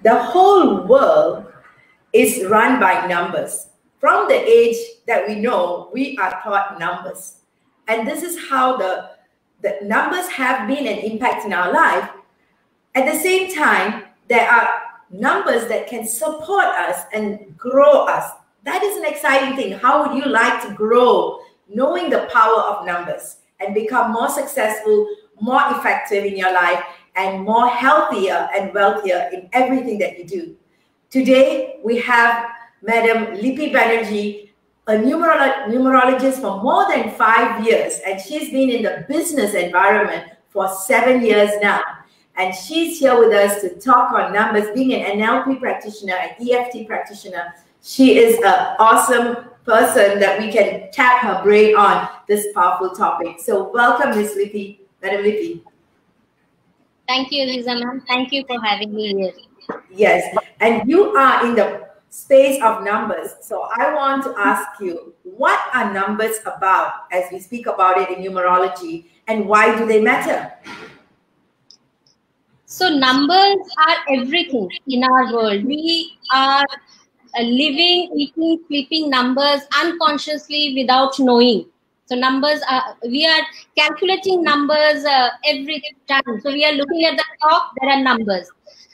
The whole world is run by numbers. From the age that we know, we are taught numbers. And this is how the numbers have been an impact in our life. At the same time, there are numbers that can support us and grow us. That is an exciting thing. How would you like to grow knowing the power of numbers and become more successful, more effective in your life, and more healthier and wealthier in everything that you do? Today, we have Madam Lipi Banerjee, a numerologist for more than 5 years, and she's been in the business environment for 7 years now. And she's here with us to talk on numbers. Being an NLP practitioner, an EFT practitioner, she is an awesome person that we can tap her brain on this powerful topic. So welcome, Miss Lipi, Madam Lipi. Thank you, Lisa, ma'am. Thank you for having me here. Yes, and you are in the space of numbers. So I want to ask you, what are numbers about as we speak about it in numerology, and why do they matter? So numbers are everything in our world. We are living, eating, sleeping numbers unconsciously without knowing. So numbers are, we are calculating numbers every time. So we are looking at the clock, there are numbers.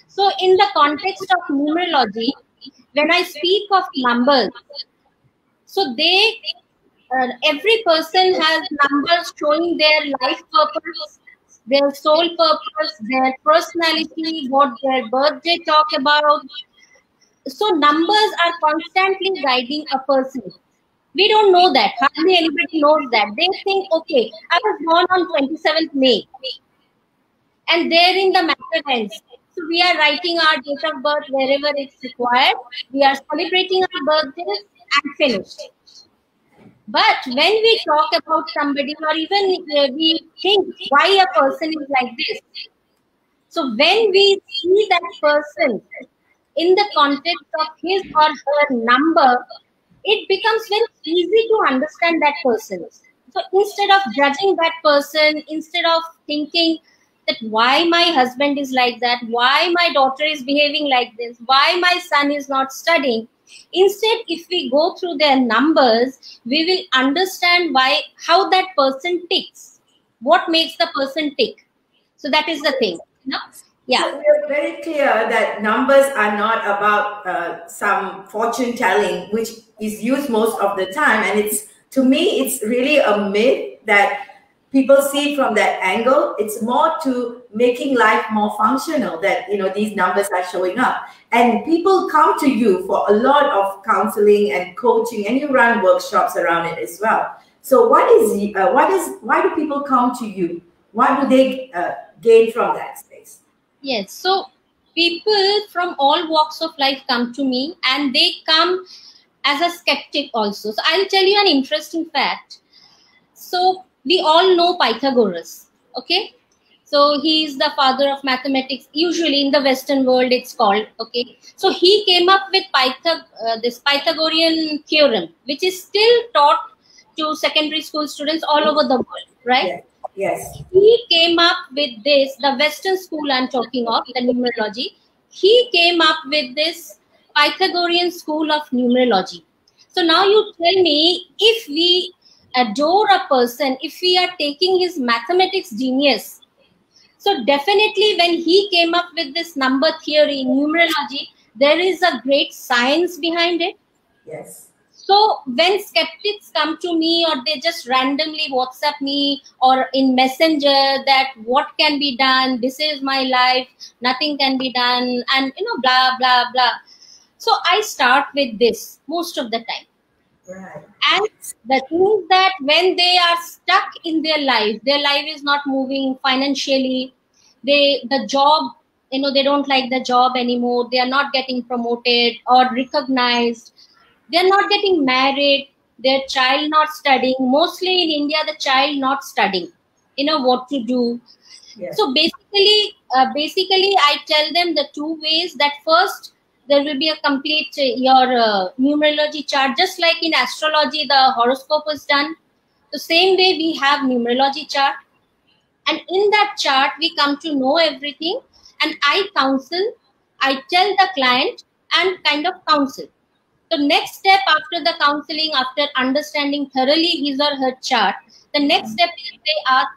So in the context of numerology, when I speak of numbers, so they, every person has numbers showing their life purpose, their soul purpose, their personality, what their birthday talk about. So numbers are constantly guiding a person. We don't know that. Hardly anybody knows that. They think, okay, I was born on 27th May. And there in the matter ends. So we are writing our date of birth wherever it's required. We are celebrating our birthdays and finished. But when we talk about somebody, or even we think why a person is like this. So when we see that person in the context of his or her number, it becomes very easy to understand that person. So instead of judging that person, instead of thinking that why my husband is like that, why my daughter is behaving like this, why my son is not studying, instead, if we go through their numbers, we will understand how that person ticks, what makes the person tick. So that is the thing. No? Yeah. So we are very clear that numbers are not about some fortune telling, which is used most of the time. And it's, to me, it's really a myth that people see it from that angle. It's more to making life more functional that, you know, these numbers are showing up. And people come to you for a lot of counseling and coaching, and you run workshops around it as well. So why do people come to you? What do they gain from that space? Yes, so people from all walks of life come to me, and they come as a skeptic also. So I'll tell you an interesting fact. So we all know Pythagoras, okay? So he is the father of mathematics. Usually in the Western world, it's called, okay? So he came up with this Pythagorean theorem, which is still taught to secondary school students all over the world, right? Yes. Yes. He came up with this, the Western school I'm talking of, the numerology. He came up with this Pythagorean school of numerology. So now you tell me, if we adore a person, if we are taking his mathematics genius, so definitely when he came up with this number theory, numerology, there is a great science behind it. Yes. So when skeptics come to me, or they just randomly WhatsApp me or in Messenger that what can be done, this is my life, nothing can be done, and you know, blah, blah, blah. So I start with this most of the time. Right. And the thing is that when they are stuck in their life is not moving financially, the job, you know, they don't like the job anymore, they are not getting promoted or recognized, they are not getting married, their child not studying. Mostly in India, the child not studying, you know, what to do. Yes. So basically, I tell them the two ways. That first, there will be a complete your numerology chart, just like in astrology, the horoscope is done. The same way we have numerology chart, and in that chart we come to know everything, and I counsel I tell the client and kind of counsel. The next step after the counseling, after understanding thoroughly his or her chart, the next step is they ask,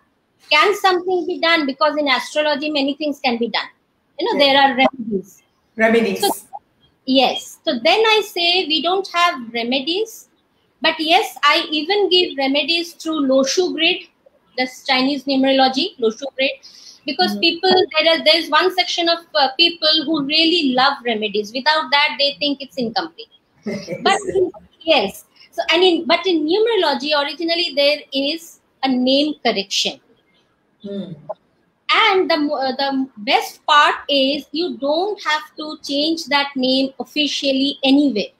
can something be done? Because in astrology, many things can be done. There are remedies. Remedies. So, yes. So then I say we don't have remedies, but yes, I even give remedies through Loshu grid, that's Chinese numerology, Loshu grid, because people, there's one section of people who really love remedies. Without that, they think it's incomplete. But yes, so but in numerology, originally there is a name correction. And the best part is you don't have to change that name officially anywhere.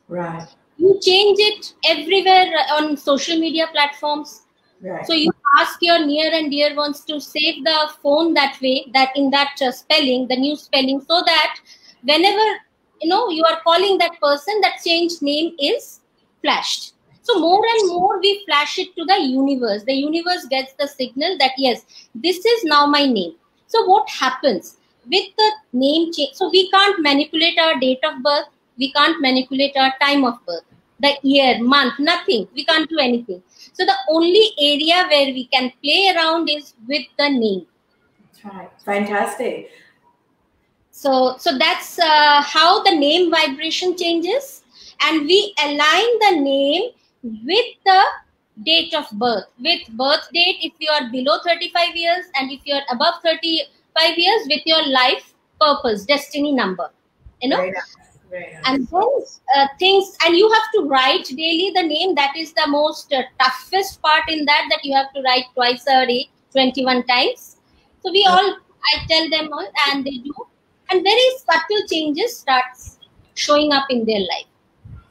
Right. You change it everywhere on social media platforms. Right. So you ask your near and dear ones to save the phone that way, that in that spelling, the new spelling, so that whenever you are calling that person, that changed name is flashed. So more and more we flash it to the universe. The universe gets the signal that yes, this is now my name. So what happens with the name change? So we can't manipulate our date of birth. We can't manipulate our time of birth, the year, month, nothing. We can't do anything. So the only area where we can play around is with the name. That's right. Fantastic. So that's how the name vibration changes, and we align the name with the date of birth. With birth date, if you are below 35 years, and if you are above 35 years, with your life purpose, destiny number. Very nice. Very nice. And then things, and you have to write daily the name. That is the most toughest part in that you have to write twice a day, 21 times. So I tell them all, and they do. And very subtle changes starts showing up in their life.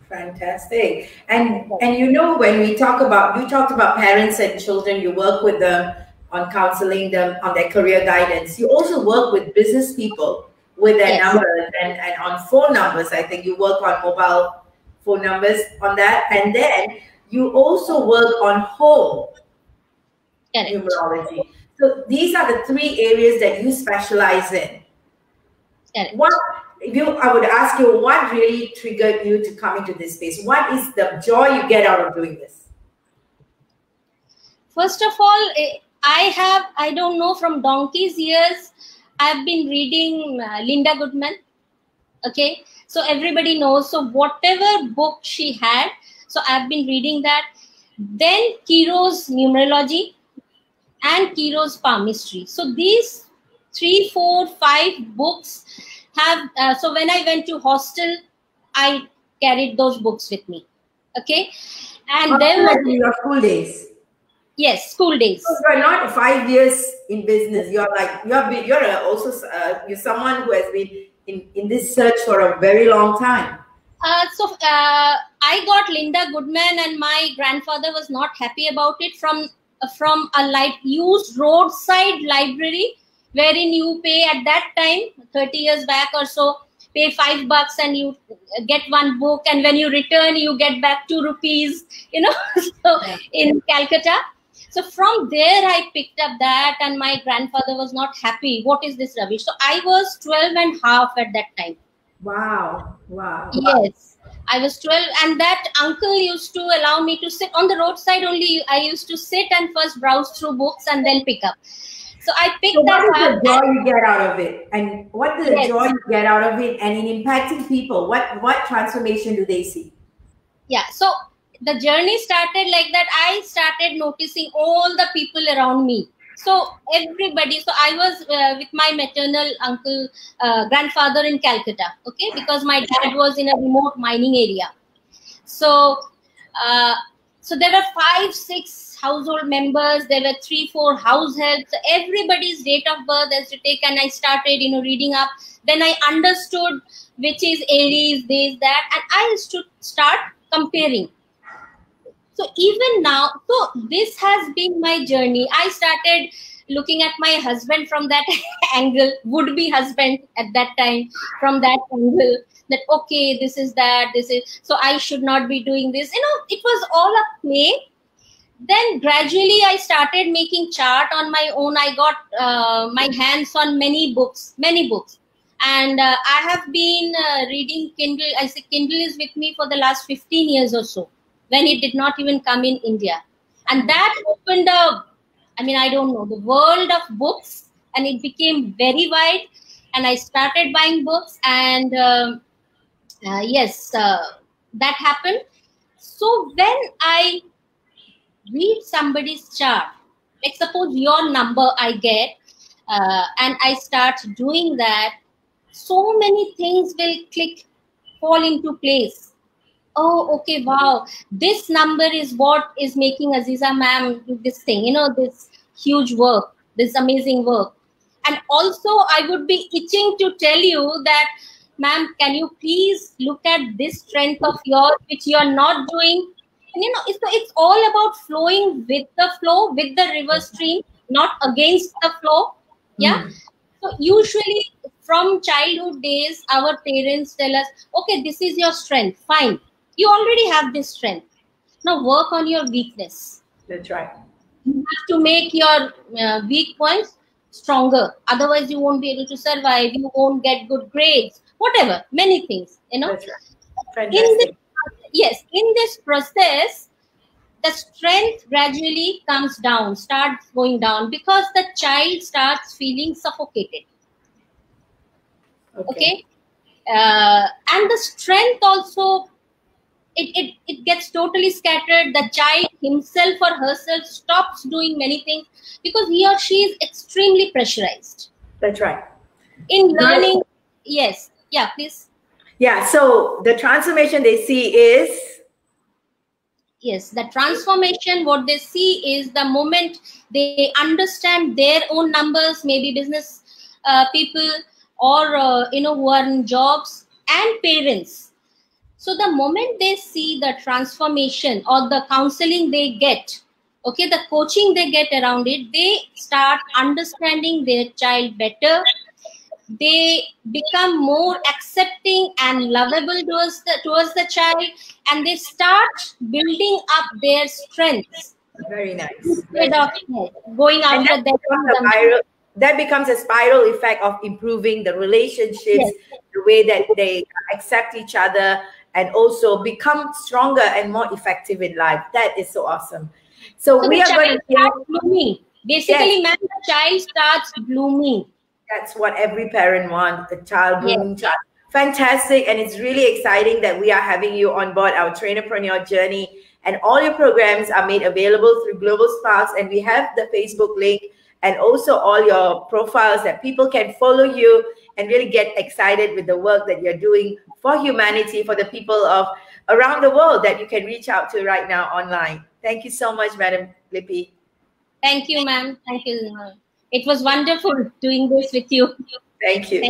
Fantastic. And when we talked about parents and children, you work with them on counseling them on their career guidance. You also work with business people with their numbers and on phone numbers. I think you work on mobile phone numbers on that. And then you also work on home numerology. So these are the three areas that you specialize in. I would ask you, what really triggered you to come into this space? What is the joy you get out of doing this? First of all, I don't know, from donkey's years, I've been reading Linda Goodman. Okay. So everybody knows. So whatever book she had, so I've been reading that. Then Quiroz numerology and Quiroz palmistry. So these 3, 4, 5 books have, so when I went to hostel, I carried those books with me. Okay. And then in your school days. Yes, school days. So you're not 5 years in business. You're someone who has been in this search for a very long time. So I got Linda Goodman, and my grandfather was not happy about it, from a used roadside library, wherein you pay at that time, 30 years back or so, pay $5 and you get one book, and when you return, you get back 2 rupees, so in Calcutta. So from there, I picked up that, and my grandfather was not happy. What is this rubbish? So I was 12 and a half at that time. Wow. Yes, I was 12, and that uncle used to allow me to sit on the roadside only. I used to sit and first browse through books and then pick up. So I picked that up. What is the joy you get out of it? And what is the joy you get out of it? And in impacting people, what transformation do they see? Yeah, so the journey started like that. I started noticing all the people around me. So everybody, so I was with my maternal uncle, grandfather in Calcutta, okay, because my dad was in a remote mining area. So, so there were 5, 6 household members. There were 3, 4 house helps. So everybody's date of birth has to take, and I started, reading up. Then I understood which is Aries, this, that, and I used to start comparing. So even now, so this has been my journey. I started looking at my husband from that angle, would-be husband at that time, from that angle, that, okay, this is that, this is, so I should not be doing this. It was all a play. Then gradually I started making chart on my own. I got my hands on many books. And I have been reading Kindle. I say Kindle is with me for the last 15 years or so, when it did not even come in India. And that opened up, I mean, I don't know, the world of books, and it became very wide. And I started buying books, and yes, that happened. So when I read somebody's chart, like suppose your number I get, and I start doing that, so many things will fall into place. Oh, okay, wow, this number is what is making Aziza ma'am do this thing, you know, this huge work, this amazing work. And also I would be itching to tell you that, ma'am, can you please look at this strength of yours which you are not doing. And you know, it's all about flowing with the flow, with the river stream, not against the flow. Yeah. So usually from childhood days, our parents tell us, okay, this is your strength. Fine. You already have this strength. Now work on your weakness. That's right. You have to make your weak points stronger. Otherwise, you won't be able to survive. You won't get good grades. Whatever. Many things, you know. That's right. Fantastic. In this process, the strength gradually comes down, starts going down, because the child starts feeling suffocated. Okay. And the strength also, it gets totally scattered. The child himself or herself stops doing many things because he or she is extremely pressurized. That's right. In learning, yes. Yeah, please. Yeah, so the transformation they see is? Yes, the transformation, what they see is the moment they understand their own numbers, maybe business people, or you know, who are in jobs, and parents. So the moment they see the transformation or the counseling they get, okay, the coaching they get around it, they start understanding their child better. They become more accepting and lovable towards the child, and they start building up their strengths. Very nice. Instead of going after that becomes a spiral effect of improving the relationships, yes, the way that they accept each other, and also become stronger and more effective in life. That is so awesome. So we are going to blooming. Basically, yes, the child starts blooming. That's what every parent wants, a child blooming child. Fantastic. And it's really exciting that we are having you on board our Trainerpreneur journey. And all your programs are made available through Global Sparks. And we have the Facebook link and also all your profiles that people can follow you and really get excited with the work that you're doing for humanity, for the people of around the world that you can reach out to right now online. Thank you so much, Madam Lipi. Thank you, ma'am. Thank you. It was wonderful doing this with you. Thank you.